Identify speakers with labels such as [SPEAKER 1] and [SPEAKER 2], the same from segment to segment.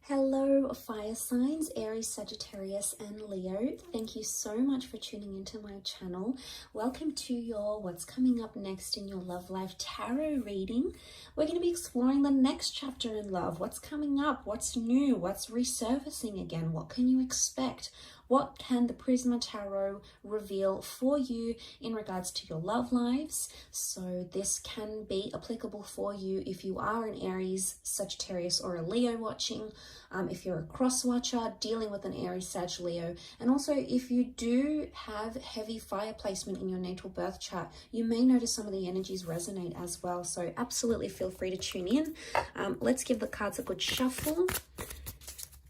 [SPEAKER 1] Hello, fire signs, Aries, Sagittarius, and Leo. Thank you so much for tuning into my channel. Welcome to your What's Coming Up Next in Your Love Life Tarot reading. We're going to be exploring the next chapter in love. What's coming up? What's new? What's resurfacing again? What can you expect? What can the Prisma Tarot reveal for you in regards to your love lives? So this can be applicable for you if you are an Aries, Sagittarius, or a Leo watching. If you're a cross watcher dealing with an Aries, Sag, Leo, and also if you do have heavy fire placement in your natal birth chart, you may notice some of the energies resonate as well. So absolutely feel free to tune in. Let's give the cards a good shuffle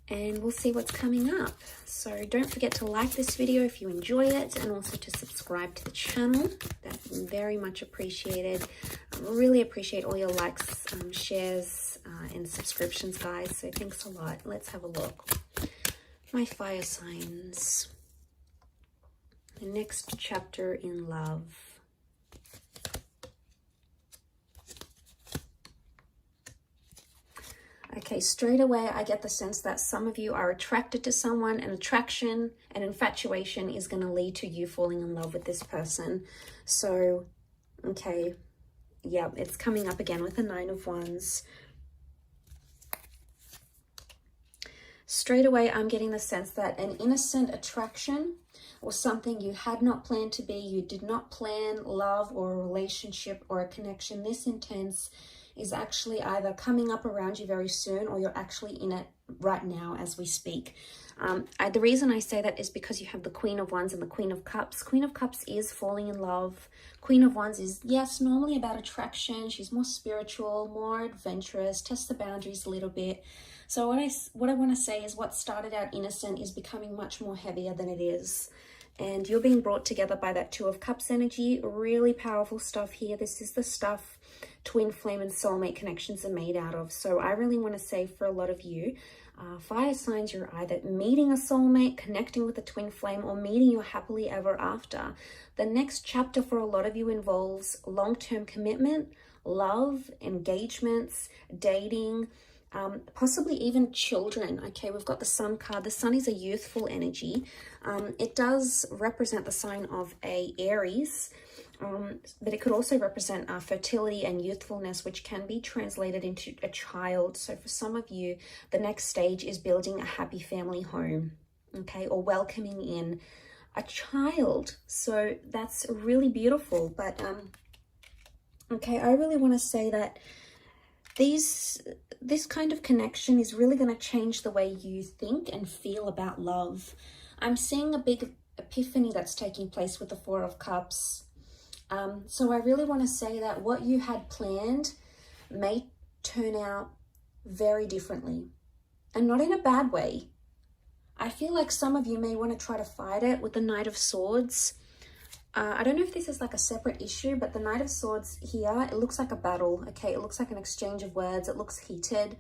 [SPEAKER 1] and we'll see what's coming up. So don't forget to like this video if you enjoy it, and also to subscribe to the channel. That's very much appreciated. I really appreciate all your likes, shares, and subscriptions, guys. So thanks a lot. Let's have a look. My fire signs. The next chapter in love. Okay, straight away, I get the sense that some of you are attracted to someone, and attraction and infatuation is going to lead to you falling in love with this person. So, okay, yeah, it's coming up again with the Nine of Wands. Straight away, I'm getting the sense that an innocent attraction or something you had not planned to be, you did not plan love or a relationship or a connection this intense, is actually either coming up around you very soon, or you're actually in it right now as we speak. The reason I say that is because you have the Queen of Wands and the Queen of Cups. Queen of Cups is falling in love. Queen of Wands is, yes, normally about attraction. She's more spiritual, more adventurous, tests the boundaries a little bit. So what I want to say is what started out innocent is becoming much more heavier than it is. And you're being brought together by that Two of Cups energy. Really powerful stuff here. This is the stuff twin flame and soulmate connections are made out of. So I really want to say for a lot of you, fire signs, you're either meeting a soulmate, connecting with a twin flame, or meeting your happily ever after. The next chapter for a lot of you involves long-term commitment, love, engagements, dating, possibly even children. Okay, we've got the Sun card. The Sun is a youthful energy. It does represent the sign of a Aries, but it could also represent fertility and youthfulness, which can be translated into a child. So for some of you, the next stage is building a happy family home, okay, or welcoming in a child. So that's really beautiful. But okay, I really want to say that this kind of connection is really going to change the way you think and feel about love. I'm seeing a big epiphany that's taking place with the Four of Cups. So I really want to say that what you had planned may turn out very differently, and not in a bad way. I feel like some of you may want to try to fight it with the Knight of Swords. I don't know if this is like a separate issue, but the Knight of Swords here, it looks like a battle, okay? It looks like an exchange of words. It looks heated.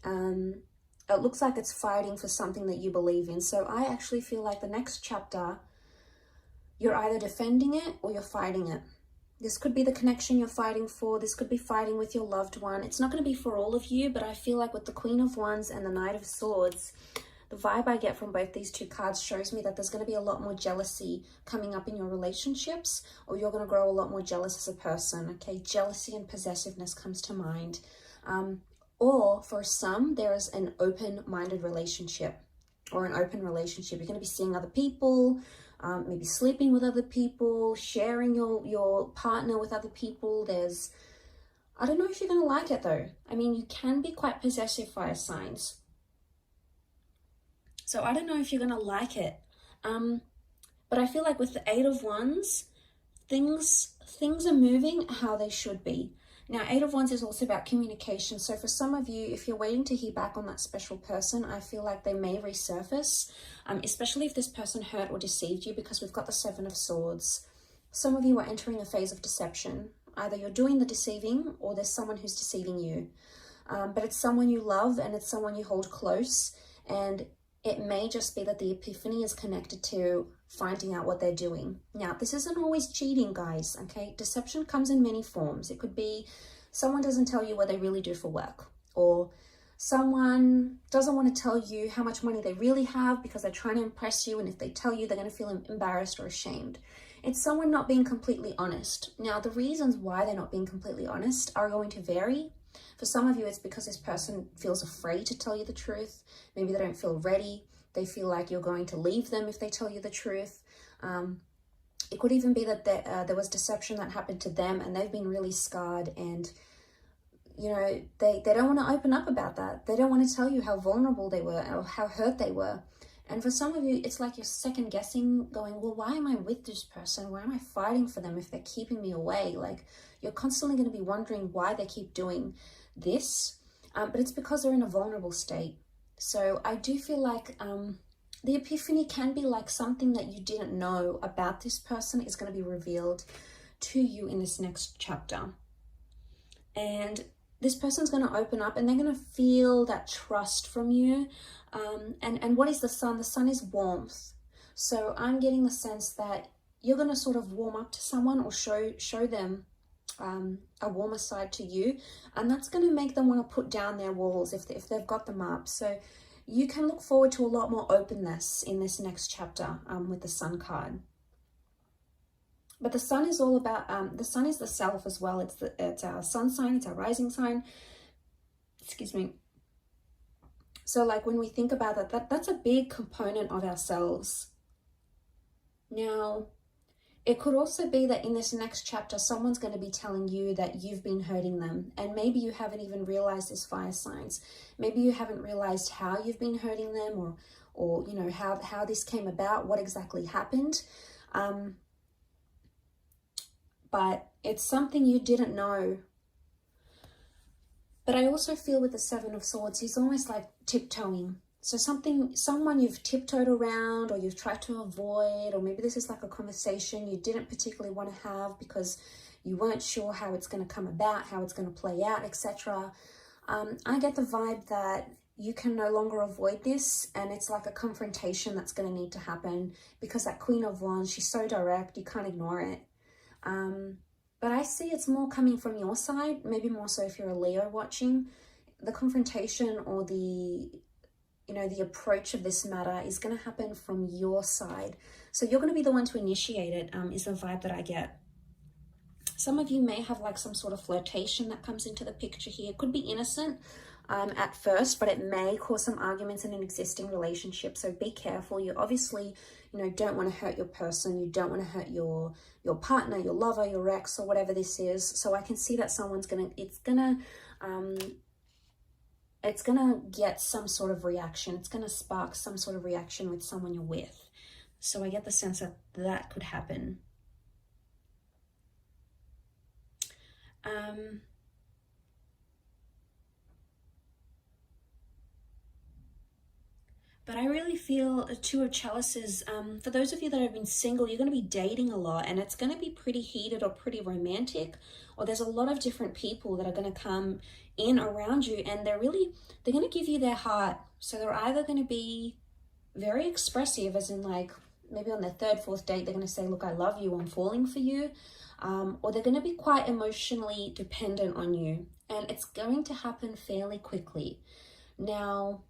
[SPEAKER 1] It looks like it's fighting for something that you believe in. So I actually feel like the next chapter, you're either defending it or you're fighting it. This could be the connection you're fighting for. This could be fighting with your loved one. It's not going to be for all of you, but I feel like with the Queen of Wands and the Knight of Swords, the vibe I get from both these two cards shows me that there's going to be a lot more jealousy coming up in your relationships, or you're going to grow a lot more jealous as a person, okay? Jealousy and possessiveness comes to mind. Or for some, there is an open-minded relationship or an open relationship. You're going to be seeing other people, maybe sleeping with other people, sharing your partner with other people. I don't know if you're going to like it though. I mean, you can be quite possessive, fire signs. So I don't know if you're going to like it. But I feel like with the Eight of Wands, things are moving how they should be. Now, Eight of Wands is also about communication. So for some of you, if you're waiting to hear back on that special person, I feel like they may resurface, especially if this person hurt or deceived you, because we've got the Seven of Swords. Some of you are entering a phase of deception. Either you're doing the deceiving or there's someone who's deceiving you. But it's someone you love and it's someone you hold close. And it may just be that the epiphany is connected to finding out what they're doing. Now, this isn't always cheating, guys, okay? Deception comes in many forms. It could be someone doesn't tell you what they really do for work, or Someone doesn't want to tell you how much money they really have because they're trying to impress you, and if they tell you, they're going to feel embarrassed or ashamed. It's someone not being completely honest. Now, the reasons why they're not being completely honest are going to vary. For some of you, it's because this person feels afraid to tell you the truth. Maybe they don't feel ready. They feel like you're going to leave them if they tell you the truth. It could even be that there was deception that happened to them and they've been really scarred, and you know, they don't want to open up about that. They don't want to tell you how vulnerable they were or how hurt they were. And for some of you, it's like you're second guessing, going, well, why am I with this person? Why am I fighting for them if they're keeping me away? Like, you're constantly going to be wondering why they keep doing this. But it's because they're in a vulnerable state. So I do feel like the epiphany can be like something that you didn't know about this person is going to be revealed to you in this next chapter. And this person's going to open up and they're going to feel that trust from you. And what is the sun? The sun is warmth. So I'm getting the sense that you're going to sort of warm up to someone or show them a warmer side to you. And that's going to make them want to put down their walls if they've got them up. So you can look forward to a lot more openness in this next chapter with the sun card. But the sun is all about, the sun is the self as well. It's our sun sign, it's our rising sign. Excuse me. So like when we think about that's a big component of ourselves. Now, it could also be that in this next chapter, someone's going to be telling you that you've been hurting them. And maybe you haven't even realized this, fire signs. Maybe you haven't realized how you've been hurting them, or you know, how this came about, what exactly happened. But it's something you didn't know. But I also feel with the Seven of Swords, he's almost like tiptoeing. So someone you've tiptoed around, or you've tried to avoid, or maybe this is like a conversation you didn't particularly want to have because you weren't sure how it's going to come about, how it's going to play out, etc. I get the vibe that you can no longer avoid this, and it's like a confrontation that's going to need to happen, because that Queen of Wands, she's so direct, you can't ignore it. But I see it's more coming from your side, maybe more so if you're a Leo watching. The confrontation or the approach of this matter is going to happen from your side. So you're going to be the one to initiate it, is the vibe that I get. Some of you may have like some sort of flirtation that comes into the picture here. It could be innocent at first, but it may cause some arguments in an existing relationship. So be careful. You obviously, don't want to hurt your person. You don't want to hurt your partner, your lover, your ex, or whatever this is. So I can see that it's gonna get some sort of reaction. It's gonna spark some sort of reaction with someone you're with. So I get the sense that could happen. But I really feel a Two of Chalices. For those of you that have been single, you're going to be dating a lot, and it's going to be pretty heated or pretty romantic, or there's a lot of different people that are going to come in around you, and they're going to give you their heart. So they're either going to be very expressive, as in like maybe on their third, fourth date, they're going to say, look, I love you, I'm falling for you. Or they're going to be quite emotionally dependent on you, and it's going to happen fairly quickly. Now,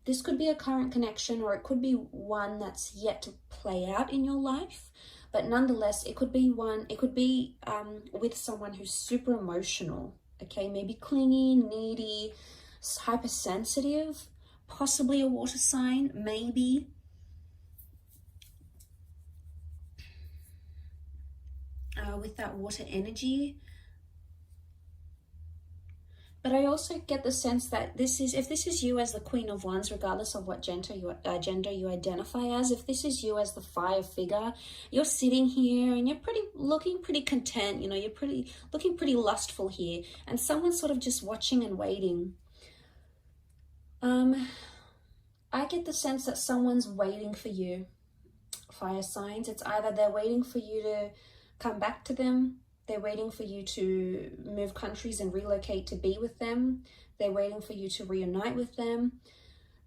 [SPEAKER 1] this could be a current connection, or it could be one that's yet to play out in your life. But nonetheless, it could be with someone who's super emotional, okay? Maybe clingy, needy, hypersensitive, possibly a water sign, maybe. With that water energy. But I also get the sense that if this is you as the Queen of Wands, regardless of what gender you identify as, if this is you as the fire figure, you're sitting here and you're looking pretty content, you're looking pretty lustful here, and someone's sort of just watching and waiting. I get the sense that someone's waiting for you, fire signs. It's either they're waiting for you to come back to them, they're waiting for you to move countries and relocate to be with them, they're waiting for you to reunite with them.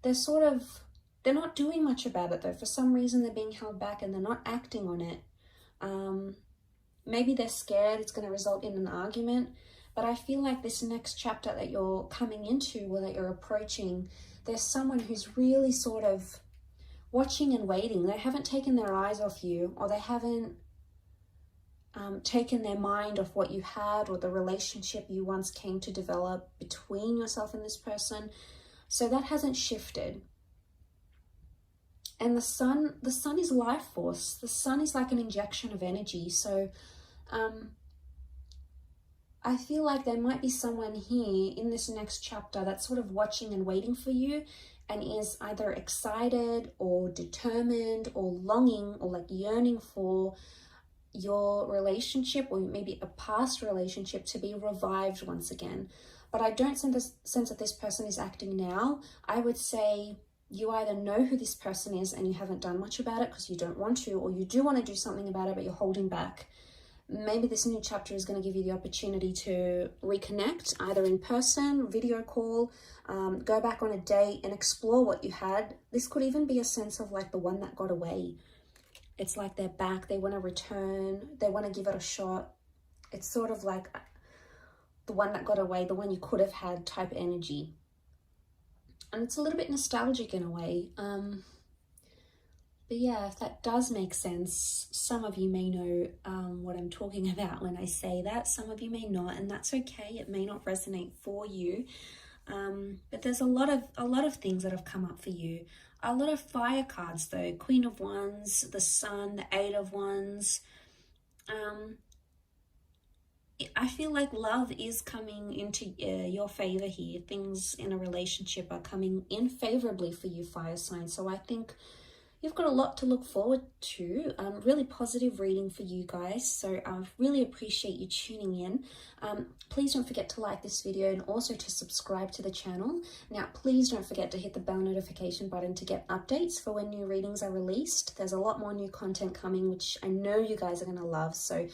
[SPEAKER 1] They're not doing much about it though. For some reason they're being held back and they're not acting on it. Maybe they're scared it's going to result in an argument. But I feel like this next chapter that you're coming into, or that you're approaching, there's someone who's really sort of watching and waiting. They haven't taken their eyes off you, or they haven't taken their mind off what you had, or the relationship you once came to develop between yourself and this person. So that hasn't shifted. And the sun is life force. The sun is like an injection of energy. So I feel like there might be someone here in this next chapter that's sort of watching and waiting for you, and is either excited or determined or longing or like yearning for your relationship, or maybe a past relationship, to be revived once again. But I don't sense that this person is acting now. I would say you either know who this person is and you haven't done much about it because you don't want to, or you do want to do something about it but you're holding back. Maybe this new chapter is going to give you the opportunity to reconnect, either in person, video call, go back on a date and explore what you had. This could even be a sense of like the one that got away. It's like they're back, they want to return, they want to give it a shot. It's sort of like the one that got away, the one you could have had type energy. And it's a little bit nostalgic in a way. But yeah, if that does make sense, some of you may know what I'm talking about when I say that. Some of you may not, and that's okay. It may not resonate for you. But there's a lot of things that have come up for you. A lot of fire cards though. Queen of Wands, the Sun, the Eight of Wands. I feel like love is coming into your favor here. Things in a relationship are coming in favorably for you, fire sign. So I think you've got a lot to look forward to. Really positive reading for you guys. So I really appreciate you tuning in. Please don't forget to like this video and also to subscribe to the channel. Now, please don't forget to hit the bell notification button to get updates for when new readings are released. There's a lot more new content coming, which I know you guys are going to love. So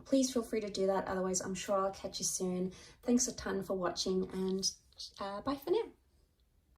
[SPEAKER 1] please feel free to do that. Otherwise, I'm sure I'll catch you soon. Thanks a ton for watching, and bye for now.